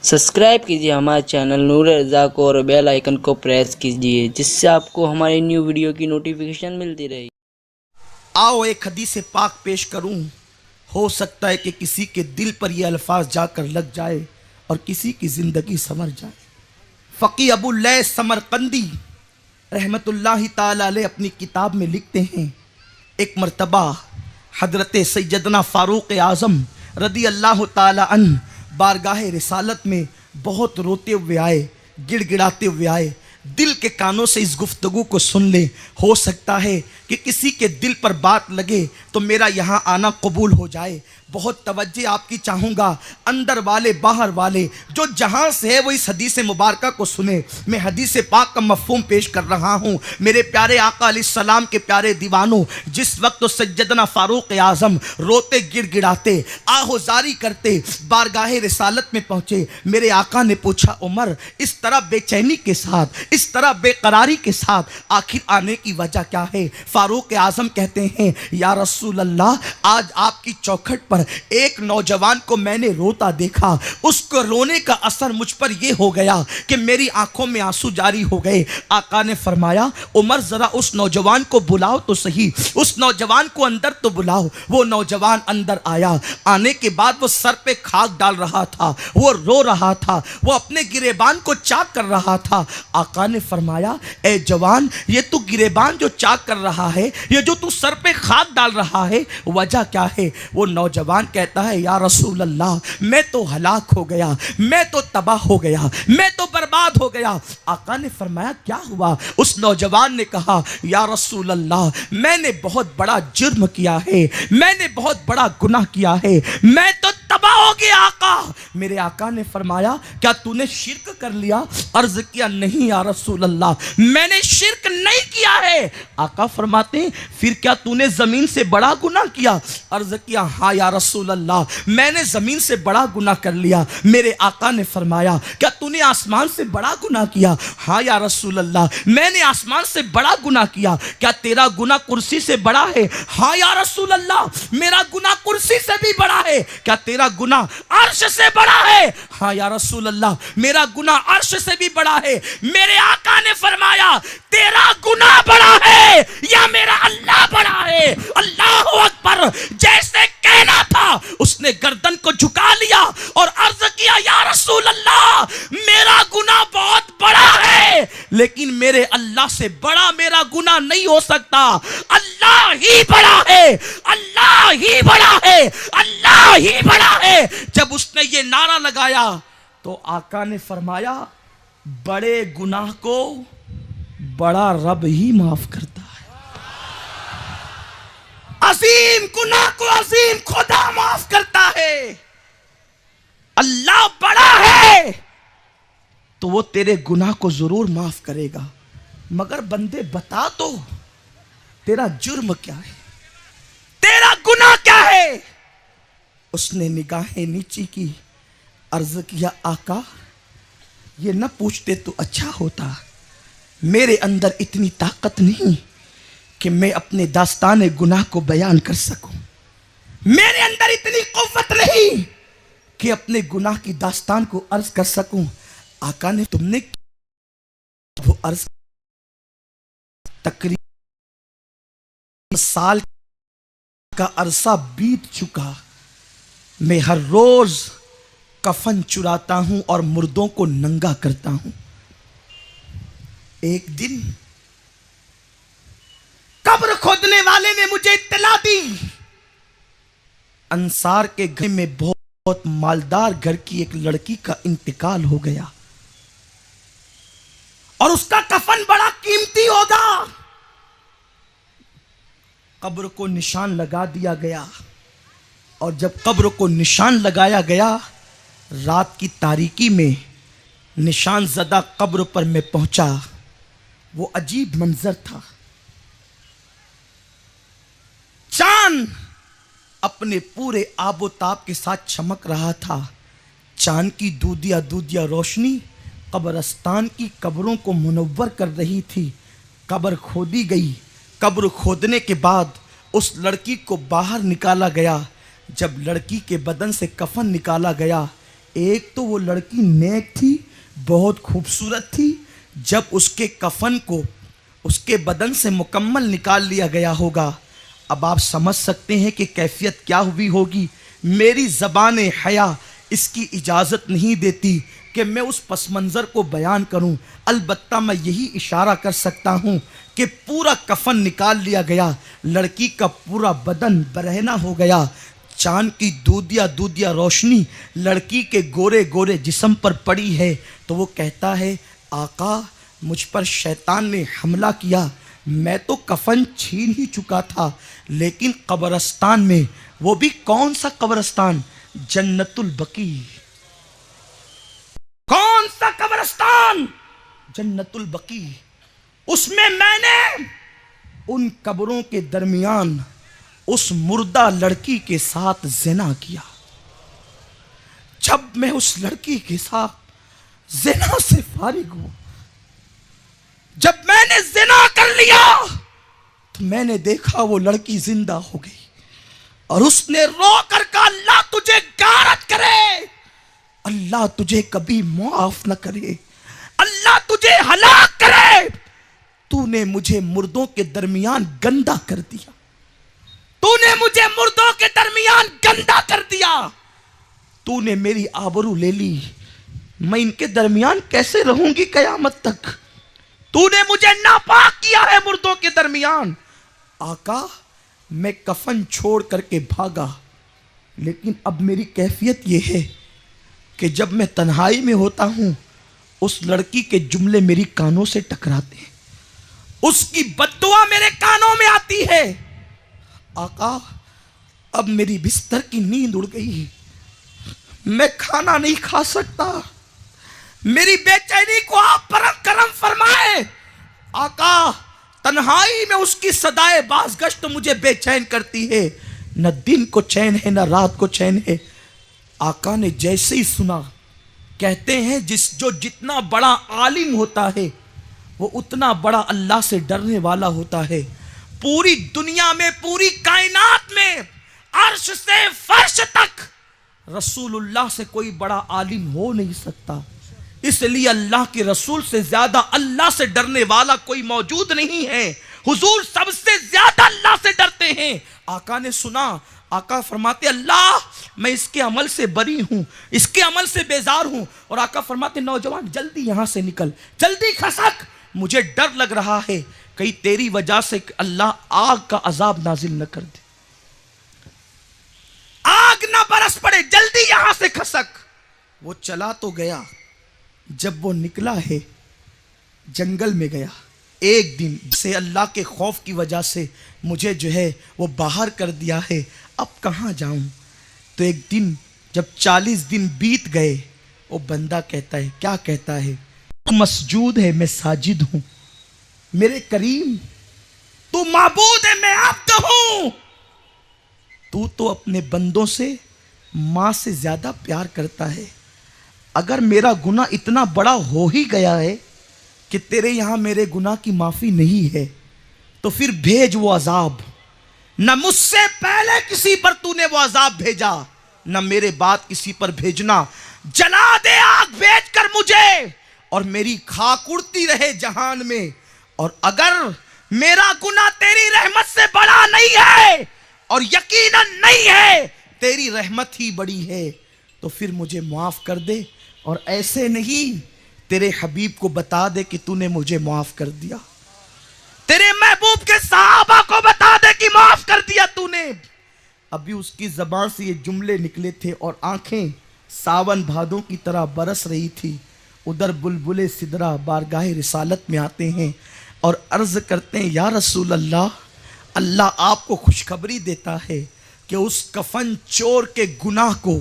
Subscribe कीजिए हमारे channel नूर रज़ा को और बेल आइकन को प्रेस कीजिए, जिससे आपको हमारी न्यू वीडियो की नोटिफिकेशन मिलती रहेगी। आओ एक हदीस पाक पेश करूं। हो सकता है कि किसी के दिल पर यह अल्फाज जाकर लग जाए और किसी की जिंदगी संवर जाए। फ़क़ी अबू लैस समरकंदी रहमतुल्लाहि ताला अलैह अपनी किताब में लिखते हैं, एक मर्तबा हजरत सैयदना फारूक आज़म रदी अल्लाह ताला अन्हु बारगाह रिसालत में बहुत रोते हुए आए, गिड़गिड़ाते हुए आए। दिल के कानों से इस गुफ्तगू को सुन ले। हो सकता है कि किसी के दिल पर बात लगे तो मेरा यहाँ आना कबूल हो जाए। बहुत तवज्जो आपकी चाहूँगा, अंदर वाले बाहर वाले जो जहाँ से है वो इस हदीस मुबारक को सुने। मैं हदीस पाक का मफ़हूम पेश कर रहा हूँ। मेरे प्यारे आका अलैहिस्सलाम के प्यारे दीवानों, जिस वक्त तो सैयदना फारूक आज़म रोते गिड़गिड़ाते आहोजारी करते बारगाह रिसालत में पहुँचे, मेरे आका ने पूछा, उमर इस तरह बेचैनी के साथ, इस तरह बेकरारी के साथ आखिर आने की वजह क्या है? फारूक आज़म कहते हैं, या रसूल अल्लाह, आज आपकी चौखट पर एक नौजवान को मैंने रोता देखा। उसको रोने का असर मुझ पर यह हो गया कि मेरी आंखों में आंसू जारी हो गए। आका ने फरमाया, उमर जरा उस नौजवान को बुलाओ तो सही, उस नौजवान को अंदर तो बुलाओ। वो नौजवान अंदर आया। आने के बाद वो सर पे खाक डाल रहा था, वो रो रहा था, वो अपने गिरेबान को चाक कर रहा था। आका ने फरमाया, ए जवान, ये तू गिरेबान जो चाक कर रहा है, ये जो तू सर पे खाक डाल रहा है, वजह क्या है? वो नौजवान कहता है, या रसूल अल्लाह, मैं तो हलाक हो गया, मैं तो तबाह हो गया, मैं तो बर्बाद हो गया। आका ने फरमाया, क्या हुआ? उस नौजवान ने कहा, या रसूल अल्लाह, मैंने बहुत बड़ा जुर्म किया है, मैंने बहुत बड़ा गुनाह किया है, मैं तो तबाह हो गया। आका, मेरे आका ने फरमाया, क्या तूने शिर्क कर लिया? अर्ज किया, नहीं या रसूल अल्लाह, मैंने शिर्क नहीं किया है। आका फरमाते, फिर क्या तूने जमीन से बड़ा गुनाह किया? अर्ज किया, हाँ या रसूल अल्लाह, मैंने जमीन से बड़ा गुनाह कर लिया। मेरे आका ने फरमाया, क्या तूने आसमान से बड़ा गुनाह किया? हाँ या रसूल अल्लाह, मैंने आसमान से बड़ा गुनाह किया। क्या तेरा गुनाह कुर्सी से बड़ा है? हाँ या रसूल अल्लाह, मेरा गुनाह कुर्सी से भी बड़ा है। क्या तेरा गुनाह अर्श से बड़ा है? हाँ या रसूल अल्लाह, मेरा गुनाह अर्श से भी बड़ा है। मेरे आका ने फरमाया, तेरा गुनाह बड़ा है या मेरा अल्लाह बड़ा है? अल्लाह अकबर। जैसे कहना था उसने गर्दन को झुका लिया और अर्ज किया, या रसूल अल्लाह, मेरा गुनाह बहुत बड़ा है, लेकिन मेरे अल्लाह से बड़ा मेरा गुनाह नहीं हो सकता। अल्लाह ही बड़ा है, अल्लाह ही बड़ा है, अल्लाह ही बड़ा है। जब उसने ये नारा लगाया तो आका ने फरमाया, बड़े गुनाह को बड़ा रब ही माफ करता है, अजीम गुनाह को अजीम खुदा माफ करता है। अल्लाह बड़ा है तो वो तेरे गुनाह को जरूर माफ करेगा, मगर बंदे बता तो, तेरा जुर्म क्या है, तेरा गुनाह क्या है? उसने निगाहें नीची की, अर्ज किया, आका, ये न पूछते तो अच्छा होता, मेरे अंदर इतनी ताकत नहीं कि मैं अपने दास्तान गुनाह को बयान कर सकूं, मेरे अंदर इतनी कुव्वत नहीं कि अपने गुनाह की दास्तान को अर्ज कर सकूं। आका ने, तुमने वो अर्ज, तकरीबन साल का अरसा बीत चुका, मैं हर रोज कफन चुराता हूं और मुर्दों को नंगा करता हूं। एक दिन कब्र खोदने वाले ने मुझे इत्तला दी, अंसार के घर में बहुत मालदार घर की एक लड़की का इंतकाल हो गया और उसका कफन बड़ा कीमती होगा। कब्र को निशान लगा दिया गया और जब कब्र को निशान लगाया गया, रात की तारीकी में निशान ज़दा कब्र पर मैं पहुंचा। वो अजीब मंजर था, चांद अपने पूरे आबोताब के साथ चमक रहा था। चांद की दूधिया दूधिया रोशनी कब्रस्तान की कब्रों को मुनव्वर कर रही थी। कब्र खोदी गई। कब्र खोदने के बाद उस लड़की को बाहर निकाला गया। जब लड़की के बदन से कफन निकाला गया, एक तो वो लड़की नेक थी, बहुत खूबसूरत थी। जब उसके कफन को उसके बदन से मुकम्मल निकाल लिया गया होगा, अब आप समझ सकते हैं कि कैफियत क्या हुई होगी। मेरी ज़बान हया इसकी इजाज़त नहीं देती कि मैं उस पस मंज़र को बयान करूं। अलबत्ता मैं यही इशारा कर सकता हूं कि पूरा कफन निकाल लिया गया, लड़की का पूरा बदन बरहना हो गया। चांद की दूधिया दूधिया रोशनी लड़की के गोरे गोरे जिस्म पर पड़ी है, तो वो कहता है, आका मुझ पर शैतान ने हमला किया, मैं तो कफन छीन ही चुका था, लेकिन कब्रिस्तान में, वो भी कौन सा कब्रिस्तान, जन्नतुल बकी। कौन सा कब्रिस्तान, जन्नतुल बकी। उसमें मैंने उन कब्रों के दरमियान उस मुर्दा लड़की के साथ ज़िना किया। जब मैं उस लड़की के साथ ज़िना से फारिग हुआ, जब मैंने ज़िना कर लिया, तो मैंने देखा वो लड़की जिंदा हो गई और उसने रो कर कहा, अल्लाह तुझे गारत करे, अल्लाह तुझे कभी माफ न करे, अल्लाह तुझे हलाक करे। तूने मुझे मुर्दों के दरमियान गंदा कर दिया, तूने मुझे मुर्दों के दरमियान गंदा कर दिया, तूने मेरी आबरू ले ली, मैं इनके दरमियान कैसे रहूंगी कयामत तक। तूने मुझे नापाक किया है मुर्दों के दरमियान। आका मैं कफन छोड़ करके भागा, लेकिन अब मेरी कैफियत यह है कि जब मैं तन्हाई में होता हूं, उस लड़की के जुमले मेरी कानों से टकराते हैं, उसकी बद्दुआ मेरे कानों में आती है। आका अब मेरी बिस्तर की नींद उड़ गई, मैं खाना नहीं खा सकता, मेरी बेचैनी को आप परम करम फरमाए। आका तन्हाई में उसकी सदाए बाज़गश्त मुझे बेचैन करती है, न दिन को चैन है न रात को चैन है। आका ने जैसे ही सुना, कहते हैं जितना बड़ा आलिम होता है वो उतना बड़ा अल्लाह से डरने वाला होता है। पूरी दुनिया में, पूरी कायनात में, अर्श से फर्श तक रसूलुल्लाह से कोई बड़ा आलिम हो नहीं सकता। इसलिए अल्लाह के रसूल से ज्यादा अल्लाह से डरने वाला कोई मौजूद नहीं है। हुजूर सबसे ज्यादा अल्लाह से डरते हैं। आका ने सुना, आका फरमाते, अल्लाह मैं इसके अमल से बरी हूं, इसके अमल से बेजार हूं। और आका फरमाते, नौजवान जल्दी यहां से निकल, जल्दी खसक, मुझे डर लग रहा है कहीं तेरी वजह से अल्लाह आग का अजाब नाजिल न कर दे, आग ना बरस पड़े, जल्दी यहां से खसक। वो चला तो गया, जब वो निकला है जंगल में गया, एक दिन से अल्लाह के खौफ की वजह से मुझे जो है वो बाहर कर दिया है, अब कहाँ जाऊं। तो एक दिन जब 40 दिन बीत गए, वो बंदा कहता है, क्या कहता है, तू मसजूद है मैं साजिद हूं, मेरे करीम तू माबूद है मैं अब्द हूं। तू तो अपने बंदों से मां से ज्यादा प्यार करता है, अगर मेरा गुनाह इतना बड़ा हो ही गया है कि तेरे यहां मेरे गुनाह की माफी नहीं है, तो फिर भेज वो अजाब। न मुझसे पहले किसी पर तूने वो अजाब भेजा, न मेरे बाद किसी पर भेजना। जला दे आग भेज कर मुझे, और मेरी खाक उड़ती रहे जहान में। और अगर मेरा गुनाह तेरी रहमत से बड़ा नहीं है, और यकीनन नहीं है, तेरी रहमत ही बड़ी है, तो फिर मुझे माफ कर दे। और ऐसे नहीं, तेरे हबीब को बता दे कि तूने मुझे माफ कर दिया, तेरे महबूब के सहाबा को बता दे कि माफ कर दिया तूने। अभी उसकी जबान से ये जुमले निकले थे और आंखें सावन भादों की तरह बरस रही थी। उधर बुलबुले सिदरा बारगाह रिसालत में आते हैं और अर्ज करते हैं, या रसूल अल्लाह, अल्लाह आपको खुशखबरी देता है कि उस कफन चोर के गुनाह को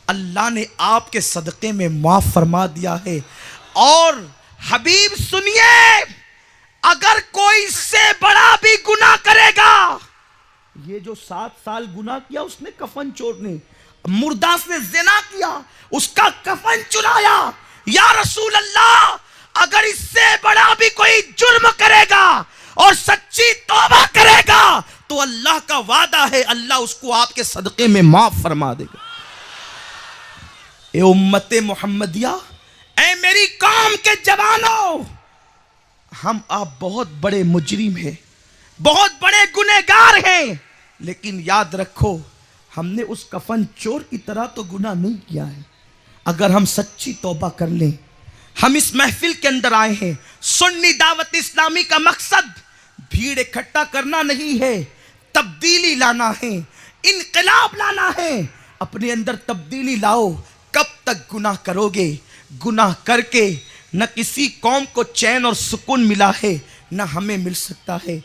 अल्लाह ने आपके सदक़े में माफ फरमा दिया है। और हबीब सुनिए, अगर कोई इससे बड़ा भी गुनाह करेगा, ये जो 7 साल गुनाह किया उसने, कफन चोर ने, मुर्दा से ज़िना किया, उसका कफन चुराया, या रसूल अल्लाह, अगर इससे बड़ा भी कोई जुर्म करेगा और सच्ची तौबा करेगा, तो अल्लाह का वादा है, अल्लाह उसको आपके सदक़े में माफ फरमा देगा। ए उम्मते मोहम्मदिया, ए मेरी कौम के जवानों, हम आप बहुत बड़े मुजरिम हैं, बहुत बड़े गुनहगार हैं, लेकिन याद रखो हमने उस कफन चोर की तरह तो गुनाह नहीं किया है। अगर हम सच्ची तौबा कर लें, हम इस महफिल के अंदर आए हैं, सुन्नी दावत इस्लामी का मकसद भीड़ इकट्ठा करना नहीं है, तब्दीली लाना है, इनकलाब लाना है। अपने अंदर तब्दीली लाओ। कब तक गुनाह करोगे? गुनाह करके न किसी कौम को चैन और सुकून मिला है, न हमें मिल सकता है।